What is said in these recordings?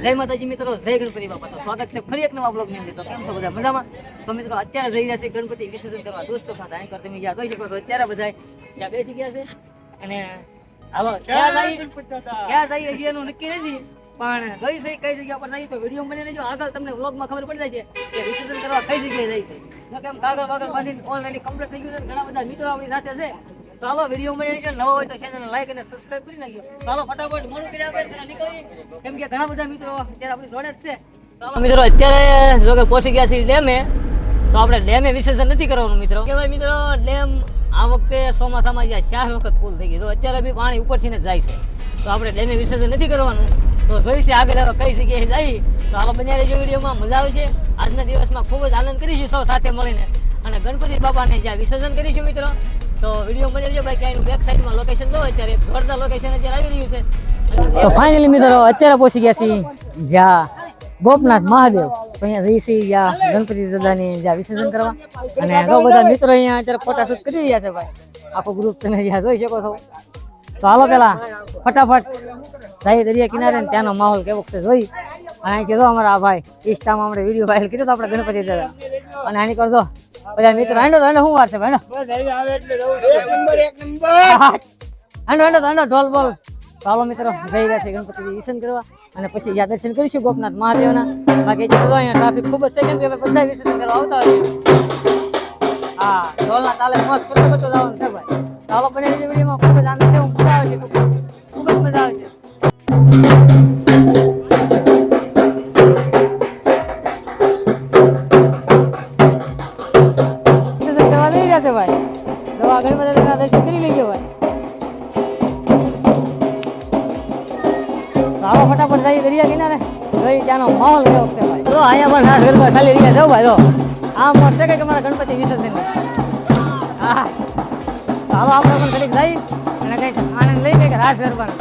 જય માતાજી મિત્રો, જય ગણપતિ બાપા. તો સ્વાગત છે ફરી એક નવા બ્લોગની અંદર. તો કેમ છો બધા મજામાં? તો મિત્રો અત્યારે જઈ રહ્યા છે ગણપતિ વિસર્જન કરવા દોસ્તો સાથે. અહીં પર તમે જ્યાં જોઈ શકો છો અત્યારે બધા ત્યાં બેસી ગયા છે અને હાલો ક્યાં જઈએ હજી એનું નક્કી નથી, પણ જોઈ છે કઈ જગ્યા પર જઈએ તો વિડીયો બની રહેજો. આગળ તમને વ્લોગમાં ખબર પડી જાય છે કે વિસર્જન કરવા કઈ જગ્યાએ જાય છે. કેમ કાગળ બાગળ બાંધીને ઓલરેડી કમ્પ્લીટ થઈ ગયું છે. ઘણા બધા મિત્રો આપણી સાથે છે. તો હાલો વિડીયો બની રહેજો. નવા હોય તો ચેનલને લાઈક અને સબસ્ક્રાઇબ કરી નાખજો. તો હાલો ફટાફટ મોડું કર્યા વગર પેલા નીકળીએ, કેમ કે ઘણા બધા મિત્રો અત્યારે આપણી જોડે જ છે. તો મિત્રો અત્યારે જો કે પહોંચી ગયા છે ડેમે. તો આપણે ડેમે વિસર્જન નથી કરવાનું મિત્રો. કહેવાય મિત્રો ડેમ આ વખતે ચોમાસામાં જ્યાં 4 વખત ફૂલ થઈ ગઈ. તો અત્યારે બી પાણી ઉપરથી જ જાય છે. તો આપણે ડેમે વિસર્જન નથી કરવાનું. તો જોઈશે આગળ કઈ જગ્યાએ જઈ. તો હાલો બન્યા રહેજો વિડીયોમાં, મજા આવશે. આજના દિવસમાં ખૂબ જ આનંદ કરીશું સૌ સાથે મળીને અને ગણપતિ બાપાને જ્યાં વિસર્જન કરીશું મિત્રો. તો વિડીયો મળી રહેજો ભાઈ. ક્યાંયનું બેક સાઈડમાં લોકેશન જો અત્યારે જોરદાર લોકેશન અત્યારે આવી રહ્યું છે. તો ફાઇનલી મિત્રો અત્યારે પહોંચી ગયા છીએ જ્યાં ગોપનાથ મહાદેવ. તો અહીંયા જઈ છીએ જ્યાં ગણપતિ દાદાની જ્યાં વિસર્જન કરવા. અને બહુ બધા મિત્રો અહીંયા અત્યારે ફોટાશૂટ કરી રહ્યા છે ભાઈ. આખો ગ્રુપ તમે જ્યાં જોઈ શકો છો. તો હાલો પેલા ફટાફટ જઈએ દરિયા કિનારે ને ત્યાંનો માહોલ કેવો છે જોઈ. અને કીધો અમારા આ ભાઈ ઇન્સ્ટામાં આપણે વિડીયો વાયરલ કર્યો તો આપણે ગણપતિ દાદા. અને આની કરજો બધા મિત્રો હેંડો તો શું વાર છે ભાઈ? હેંડો ઢોલ બોલ. ચાલો મિત્રો જઈ રહ્યા છે ગણપતિ વિસર્જન કરવા અને પછી જ્યાં દર્શન કરીશું ગોપનાથ મહાદેવના. બાકી અહીંયા ટ્રાફિક ખૂબ જ છે, કેમ કે બધા વિસર્જન કરવા આવતા હોય. હા, ઢોલના તાલે મસ્ત કરતો જવાનું છે ભાઈ. ચાલો બને વિડીયોમાં ખૂબ જ આનંદ છે, મજા આવે છે, ખૂબ જ મજા આવે છે. વિસર્જન કરવા લઈ રહ્યા છે ભાઈ. દવા ગણપતિના દર્શન કરી લઈએ ભાઈ. હાલો ફટાફટ જઈએ દરિયા કિનારે, જોઈ ત્યાંનો માહોલ કેવો છે ભાઈ. તો અહીંયા પણ રાસ ગરબા ચાલી રહ્યા છે ભાઈ. તો આ મસ્ત છે કે અમારા ગણપતિ વિસર્જન. હા, હાલો આપણે પણ ઘડીક જઈ અને કંઈક આનંદ લઈ કંઈક રાસ ગરબાનો.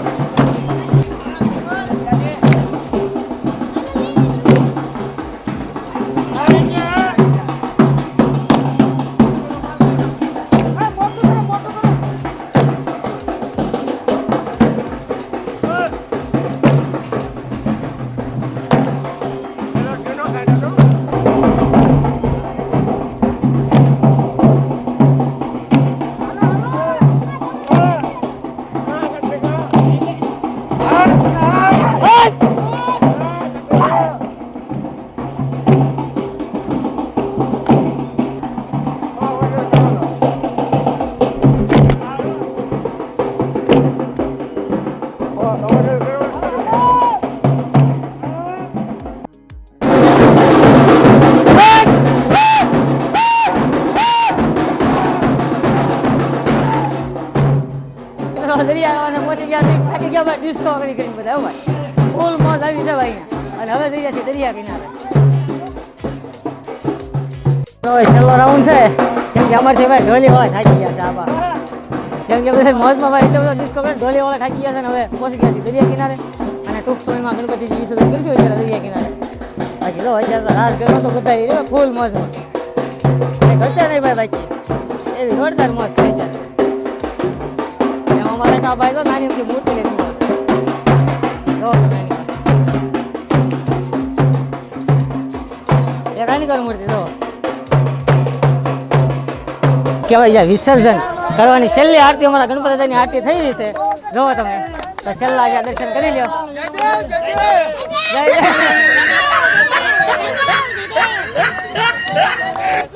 દરિયા પહોંચી ગયા છે, થાકી ગયા ભાઈ. ડિસ્કવરી કરી બધા ભાઈ, ફૂલ મોજ આવી છે ભાઈ. અને હવે જઈ ગયા છે દરિયા કિનારે. છેલ્લો રાઉન્ડ છે, કેમ કે અમારથી ભાઈ ઢોલી વાળા થાકી ગયા છે આબા. કેમ કે બધા મોજમાં ભાઈ એટલો બધો ડિસ્કો કરે, ઢોલી વાળા થાકી ગયા છે. અને હવે પહોંચી ગયા છે દરિયા કિનારે અને ટૂંક સમયમાં ગણપતિજી વિસર્જન કરીશું અત્યારે દરિયા કિનારે. બાકી જો અત્યારે રાસ ગરબા તો બધા ફૂલ મોજમાં ઘટે નહીં ભાઈ. બાકી એવી જોરદાર મોજ છે અત્યારે. અમારે તો ભાઈ તો નાની મોટી મૂર્તિ લેવી નાની મૂર્તિ તો કહેવાય વિસર્જન કરવાની છેલ્લી આરતી અમારા ગણપતિ દાદાની આરતી થઈ રહી છે. જોવો તમે તો છેલ્લા જ્યાં દર્શન કરી લ્યો.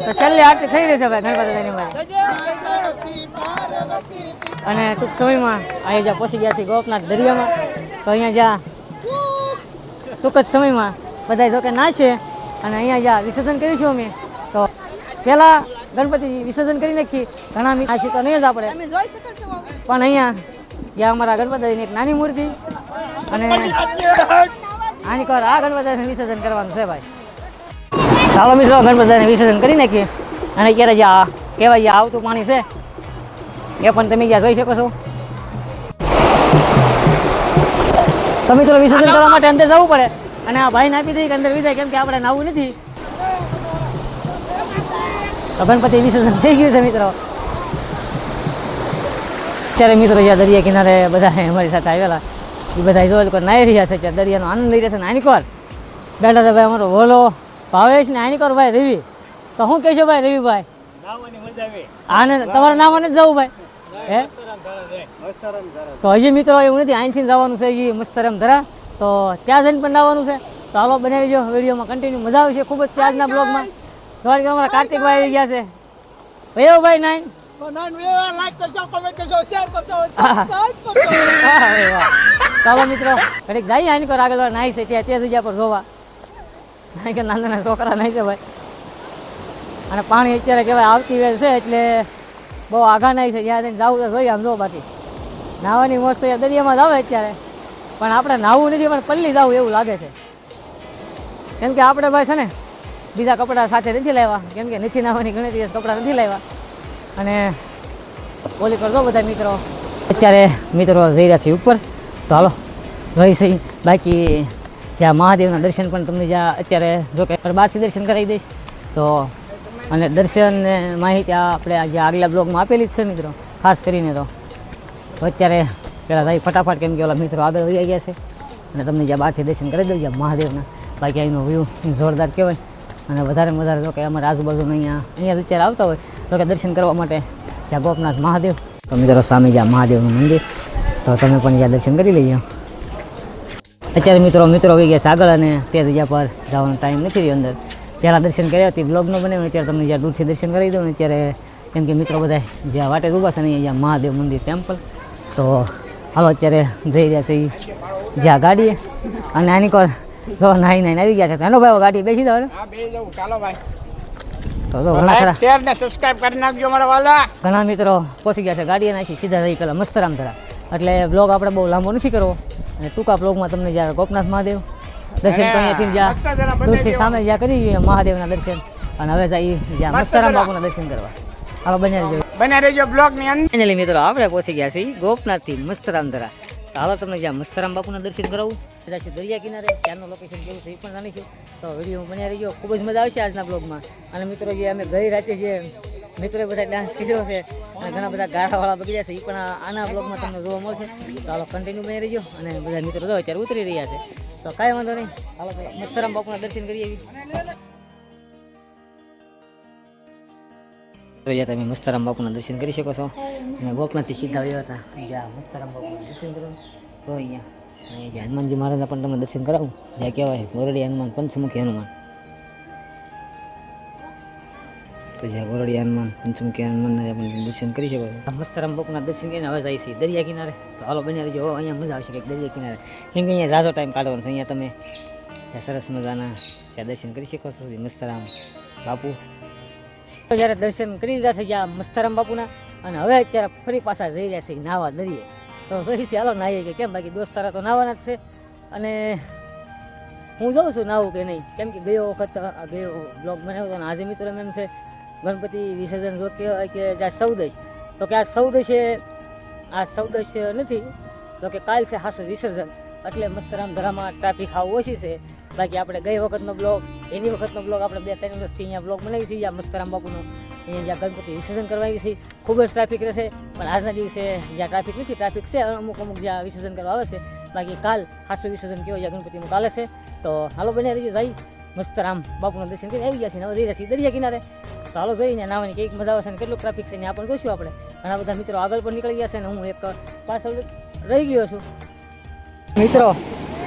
તો છેલ્લી આરતી થઈ રહી છે ભાઈ ગણપતિ દાદાની મારી. અને ટૂંક સમયમાં અહીંયા જ્યાં પહોંચી ગયા છે ગોપનાથ દરિયામાં. તો અહીંયા જ્યાં ટૂંક જ સમયમાં બધા જોકે નાશે અને અહીંયા જ્યાં વિસર્જન કરીશું અમે. તો પહેલાં ગણપતિ વિસર્જન કરી નાખી. ઘણા નાશી તો નહીં જ આપણે, પણ અહીંયા જ્યાં અમારા ગણપતિની એક નાની મૂર્તિ અને આની કર આ ગણપતિને વિસર્જન કરવાનું છે ભાઈ. ચાલો મિત્રો ગણપતિને વિસર્જન કરી નાખીએ. અને અત્યારે જ્યાં કહેવાય જ્યાં આવતું પાણી છે એ પણ તમે જ્યાં જોઈ શકો છો. તો મિત્રો વિસર્જન કરવા માટે અંદર જવું પડે અને આ ભાઈને આપી દઈએ કે અંદર વિદાય, કેમ કે આપણે નાવું નથી. તો ગણપતિ વિસર્જન થઈ ગયું છે મિત્રો. અત્યારે મિત્રો જ્યાં દરિયા કિનારે બધા અમારી સાથે આવેલા એ બધા જો લોકો નાહી રહ્યા છે ત્યાં દરિયાનો આનંદ લઈ રહ્યા છે. નાનીકોર બેઠા છે ભાઈ અમારો ઓલો ભાવેશ ને નાનીકોર ભાઈ રવિ. તો શું કહેશો ભાઈ રવિભાઈ? આને તમારે નામ જ જવું ભાઈ હે? તો હજી મિત્રો એવું નથી, અહીંથી જવાનું છે હજી મસ્તરામ ધરા, તો ત્યાં જઈને પણ નાવાનું છે. તો હાલો બનાવી જો વિડીયોમાં કન્ટિન્યુ, મજા આવશે ખૂબ જ ત્યાંના બ્લોગમાં. તમારે અમારા કાર્તિકભાઈ આવી ગયા છે ભાઈ ભાઈ નાઈન ચાલો મિત્રો ઘડીક જઈએ આની પર આગળ નાહી છે ત્યાં જગ્યા પર જોવા. નાઈ કે નાના નાના છોકરા નાહી છે ભાઈ, અને પાણી અત્યારે કહેવાય આવતી વેલ છે એટલે બહુ આઘા નાહી છે. જ્યાં જઈને જવું તો જોઈએ આમ જો. બાકી નાહવાની મોજ તો દરિયામાં જ આવે અત્યારે, પણ આપણે નાહવું નથી પણ પલ્લી જવું એવું લાગે છે. કેમ કે આપણે ભાઈ છે ને બીજા કપડાં સાથે નથી લાવ્યા, કેમ કે નથી નાહવાની ઘણી દિવસ કપડાં નથી લાવ્યા. અને ઓલી પર જો બધા મિત્રો અત્યારે મિત્રો જઈ રહ્યા છે ઉપર. તો હાલો જોઈ છે. બાકી જ્યાં મહાદેવના દર્શન પણ તમને જ્યાં અત્યારે જો કે બહારથી દર્શન કરાવી દઈશ. તો અને દર્શન માહિતી આપણે જે આગલા બ્લોગમાં આપેલી જ છે મિત્રો, ખાસ કરીને. તો અત્યારે પહેલાં ભાઈ ફટાફટ, કેમ કે ઓલા મિત્રો આગળ વહી ગયા છે, અને તમને જ્યાં બહારથી દર્શન કરી દઉં જ્યાં મહાદેવના. બાકી અહીંનો વ્યૂ જોરદાર કહેવાય. અને વધારે વધારે જો કે અમારે આજુબાજુના અહીંયા અત્યારે આવતા હોય તો કે દર્શન કરવા માટે જ્યાં ગોપનાથ મહાદેવ. તો મિત્રો સામે જ્યાં મહાદેવનું મંદિર, તો તમે પણ જ્યાં દર્શન કરી લઈએ. અત્યારે મિત્રો આવી ગયા છે આગળ, અને તે જગ્યા પર જવાનો ટાઈમ નથી રહ્યો અંદર. પહેલાં દર્શન કર્યા હતી બ્લોગ ન બને, અત્યારે તમને જ્યાં દૂરથી દર્શન કરી દઉં ને અત્યારે, કેમ કે મિત્રો બધા જ્યાં વાટે ઊભા છે ને અહીંયા મહાદેવ મંદિર ટેમ્પલ. તો હાલો અત્યારે જઈ રહ્યા છે જ્યાં ગાડીએ, અને આની કોર જો નાઈ આવી ગયા છે. હેલો ભાઈ ગાડી બેસી દો. ચાલો ભાઈ. તો ઘણા ખરા શેર ને સબસ્ક્રાઇબ કરી નાખજો મારા વાલા. ઘણા મિત્રો પહોંચી ગયા છે ગાડીએ નાખી સીધા જઈ પેલા મસ્તરામ ધરા. એટલે બ્લોગ આપણે બહુ લાંબો નથી કરવો, અને ટૂંકા બ્લોગમાં તમને જ્યારે ગોપનાથ મહાદેવ દર્શન તો અહીંયાથી જ્યાં દૂરથી સામે જ્યાં કરી જોઈએ મહાદેવના દર્શન, અને હવે જઈએ જ્યાં મસ્તરામ બાપુના દર્શન કરવા. હાલો બન્યા રહેજો બ્લોગની અંદર. મિત્રો આપણે પહોંચી ગયા છીએ ગોપનાથથી મસ્તરામ ધરા. તો હાલો તમને જ્યાં મસ્તરામ બાપુના દર્શન કરાવું, કદાચ દરિયા કિનારે ત્યાંનું લોકેશન કેવું છે એ પણ જાણીશું. તો વિડીયો બન્યા રહીજો, ખૂબ જ મજા આવશે આજના બ્લોગમાં. અને મિત્રો જે અમે ગઈ રાતે જે મિત્રોએ બધા ડાન્સ કીધો છે અને ઘણા બધા ગાળાવાળા બગડ્યા છે, એ પણ આના બ્લોગમાં તમને જોવા મળશે. તો હાલો કન્ટિન્યુ બની રહીજો. અને બધા મિત્રો જો અત્યારે ઉતરી રહ્યા છે, તો કાંઈ વાંધો નહીં. હાલો મસ્તરામ બાપુના દર્શન કરીએ. જ્યાં તમે મસ્તરામ બાપુના દર્શન કરી શકો છો, અને ગોપનાથથી સીધા આવ્યા હતા જ્યાં મસ્તરામ બાપુના દર્શન કરો. તો અહીંયા જ્યાં હનુમાનજી મહારાજના પણ તમને દર્શન કરાવું, જ્યાં કહેવાય ગોરડી હનુમાન, પંચમુખી હનુમાન. તો જ્યાં ગોરડી હનુમાન, પંચમુખી હનુમાનના આપણે દર્શન કરી શકો છો. મસ્તરામ બાપુના દર્શન કરીને હવે જાય છે દરિયા કિનારે. તો હાલો બન્યા રહીજો, અહીંયા મજા આવશે કંઈક દરિયા કિનારે, કેમ કે અહીંયા ઝાઝો ટાઈમ કાઢવાનો છે. અહીંયા તમે ત્યાં સરસ મજાના ત્યાં દર્શન કરી શકો છો મસ્તરામ બાપુ. જ્યારે દર્શન કરી લીધા છે જ્યાં મસ્તરામ બાપુના, અને હવે અત્યારે ફરી પાછા જઈ રહ્યા છે નાવા દરિયે. તો જોઈ છે હાલો નાહીએ કે કેમ, બાકી દોસ્તારા તો નાવાના જ છે. અને હું જોઉં છું નાવું કે નહીં, કેમ કે ગયો વખત ગયો બ્લોગ બનાવ્યો હતો, અને આજે મિત્રો એમ છે ગણપતિ વિસર્જન જો કહેવાય કે જ્યાં સૌદશ, તો કે આ સૌદશ નથી, તો કે કાલ છે હાસો વિસર્જન. એટલે મસ્તરામ ધરામાં ટ્રાફિક આવું ઓછી છે. બાકી આપણે ગઈ વખતનો બ્લોગ, એની વખતનો બ્લોગ આપણે 2-3 વર્ષથી અહીંયા બ્લોગ બનાવી છે જ્યાં મસ્તરામ બાપુનો અહીંયા જ્યાં ગણપતિ વિસર્જન કરવા આવી છે. ખૂબ જ ટ્રાફિક રહેશે, પણ આજના દિવસે જ્યાં ટ્રાફિક નથી, ટ્રાફિક છે અમુક જ્યાં વિસર્જન કરવા આવે છે. બાકી કાલ હાસ્ય વિસર્જન કેવો જ્યાં ગણપતિનું કાલે છે. તો હાલો બન્યા રહીએ, જઈ મસ્તરામ બાપુના દર્શન કરી આવી ગયા છે. હવે જઈ રહ્યા છીએ દરિયા કિનારે. તો હાલો જોઈને નાવાની કંઈક મજા આવશે, ને કેટલું ટ્રાફિક છે ત્યાં પણ જોઈશું આપણે. ઘણા બધા મિત્રો આગળ પણ નીકળી ગયા છે, ને હું એક પાછળ રહી ગયો છું. મિત્રો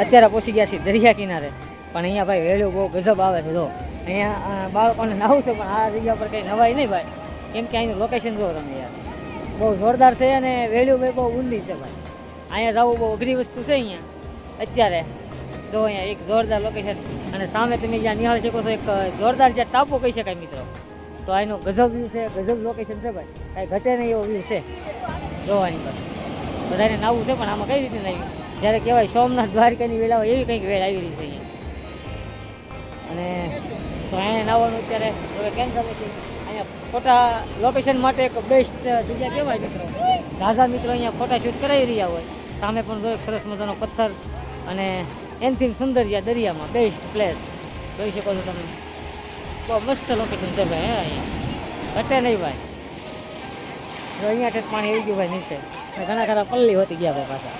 અત્યારે પહોંચી ગયા છીએ દરિયા કિનારે, પણ અહીંયા ભાઈ વેળું બહુ ગજબ આવે છે. જો અહીંયા બાળકોને નાવું છે, પણ આ જગ્યા પર કંઈ નવાય નહીં ભાઈ, કેમ કે અહીંનું લોકેશન જુઓ તમે યાર, બહુ જોરદાર છે. અને વેળું ભાઈ બહુ ઊંડી છે ભાઈ, અહીંયા જવું બહુ અઘરી વસ્તુ છે. અહીંયા અત્યારે જો અહીંયા એક જોરદાર લોકેશન, અને સામે તમે જ્યાં નિહાળી શકો છો એક જોરદાર જ્યાં ટાપુ કહી શકાય મિત્રો. તો અહીંનો ગજબ વ્યૂ છે, ગજબ લોકેશન છે ભાઈ, કાંઈ ઘટે નહીં એવો વ્યૂ છે જોવાની. બસ બધાને નાવું છે, પણ આમાં કઈ રીતે નાવ્યું, જ્યારે કહેવાય સોમનાથ દ્વારકાની વેળા હોય એવી કંઈક વેળ આવી રહી છે અહીંયા. અને તો અહીંયા નાવાનું અત્યારે હવે કેન્સલ છે. અહીંયા ફોટા લોકેશન માટે એક બેસ્ટ જગ્યા કહેવાય મિત્રો. ઝાઝા મિત્રો અહીંયા ફોટા શૂટ કરાવી રહ્યા હોય. સામે પણ જો એક સરસ મજાનો પથ્થર, અને એનથી સુંદર જ્યાં દરિયામાં બેસ્ટ પ્લેસ જોઈ શકો છો તમે. બહુ મસ્ત લોકેશન છે ભાઈ. અહીંયા ઘટે નહીં ભાઈ. જો અહીંયા પાણી આવી ગયું ભાઈ નીચે, ઘણા ખરા પલ્લી હોતી ગયા ભાઈ પાછા.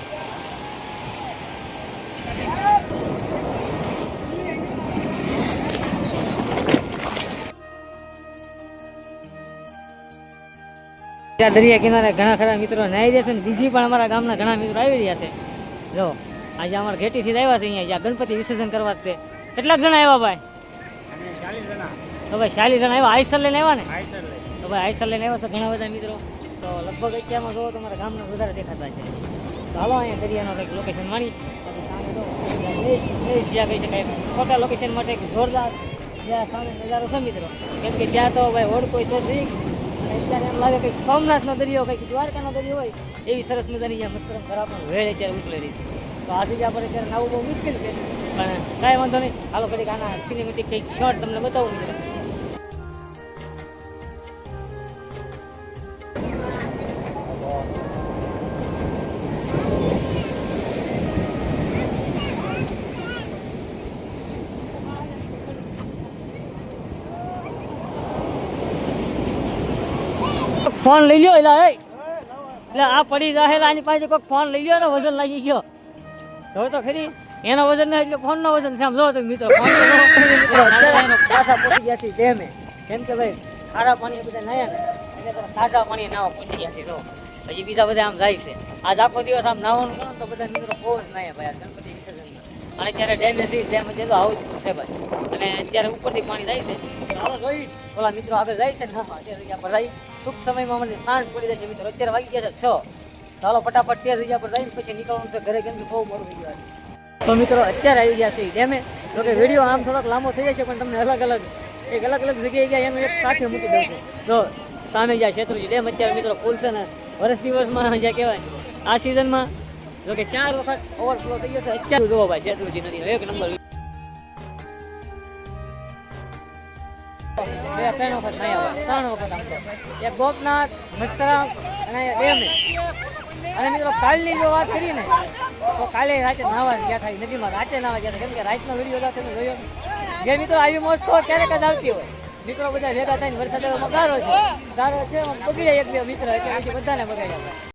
ત્યાં દરિયા કિનારે ઘણા ખરા મિત્રો નાહી જશે ને બીજી પણ અમારા ગામના ઘણા મિત્રો આવી રહ્યા છે. જો આજે અમારા ઘેટીથી આવ્યા છે અહીંયા જ્યાં ગણપતિ વિસર્જન કરવા તે કેટલાક જણા આવ્યા ભાઈ? તો ભાઈ 40 જણા આવ્યા. આઈસર લઈને આવ્યા ને? તો ભાઈ આઈસર લઈને આવ્યા છે ઘણા બધા મિત્રો. તો લગભગ અત્યારમાં જો તમારા ગામના વધારે દેખાતા છે. તો હાલો અહીંયા દરિયાનો કંઈક લોકેશન માણી જ્યાં કહી શકાય ખોટા લોકેશન માટે જોરદાર જ્યાં સામે નજારો છે મિત્રો. કેમ કે ત્યાં તો ભાઈ ઓળખો તો ઠીક અને અત્યારે એમ લાગે કંઈક સોમનાથનો દરિયો કંઈક દ્વારકાનો દરિયો હોય એવી સરસ મજાની જ્યાં મસ્તરમ ખરાબ વેળ અત્યારે ઉછળી રહી છે. તો આ જગ્યા પર અત્યારે નાવું બહુ મુશ્કેલ છે પણ કાંઈ વાંધો નહીં. હાલો ઘડીક આના સિનેમેટિક કંઈક શોર્ટ તમને બતાવું મિત્રો. ફોન લઈ લ્યો એટલે આ પડી જાહેલા આની પાસે કોઈ ફોન લઈ લ્યો ને વજન લાગી ગયો હવે તો ખરી એનો વજન ના એટલે ફોન નો વજન છે. આમ જો તમે મિત્રો પાછા પહોંચી ગયા છે ડેમે. કેમ કે ભાઈ ખારા પાણી બધા નાયા ને એટલે તાજા પાણી નાવા પહોંચી ગયા છે. તો હજી બીજા બધા આમ જાય છે. આજ આખો દિવસ આમ નાવાનું કરો તો બધા મિત્રો બહુ જ નાયા ભાઈ આ ગણપતિ વિસર્જન. અને અત્યારે ડેમે છે ડેમ અત્યારે હાઉસફુલ છે ભાઈ અને અત્યારે ઉપરથી પાણી જાય છે. ચાલો જોઈ ઓલા મિત્રો આગળ જાય છે ને હા અત્યારે જગ્યા પર જાય ટૂંક સમયમાં મને સાંજ પડી જાય છે મિત્રો. અત્યારે વાગી ગયા છે 6. ચાલો ફટાફટ તે જગ્યા પર જઈને પછી નીકળવાનું છે ઘરે કેમ કે બહુ મોડું થઈ ગયું. તો મિત્રો અત્યારે આવી ગયા છે ડેમે. તો કે વિડીયો આમ થોડોક લાંબો થઈ જાય છે પણ તમને અલગ અલગ જગ્યાએ ગયા એનું એક સાથે મૂકી દઉં છું. તો સામે જ્યાં શેત્રુંજી ડેમ અત્યારે મિત્રો ફૂલ છે ને વર્ષ દિવસમાં જ્યાં કહેવાય આ સિઝનમાં જો કે 4 વખત ઓવરફ્લો થઈ ગયો છે. અત્યારે જોવો ભાઈ શેત્રુંજી નદી એક નંબર 3 વખત નાયા 3 વખત આમ તો એક ગોપનાથ મસ્તરામ અને ડેમે. અને મિત્રો કાલની જો વાત કરીએ ને તો કાલે રાતે નાવા ગયા થાય નદીમાં રાતે નાવા ગયા કેમ કે રાતનો વિડીયો તમે જોયો જે મિત્રો આવી મોજ તો ક્યારેક જ આવતી હોય. મિત્રો બધા ભેગા થઈને વરસાદ ગારો છે બગડી જાય એક બે મિત્ર એટલે પછી બધાને બગાડ્યા.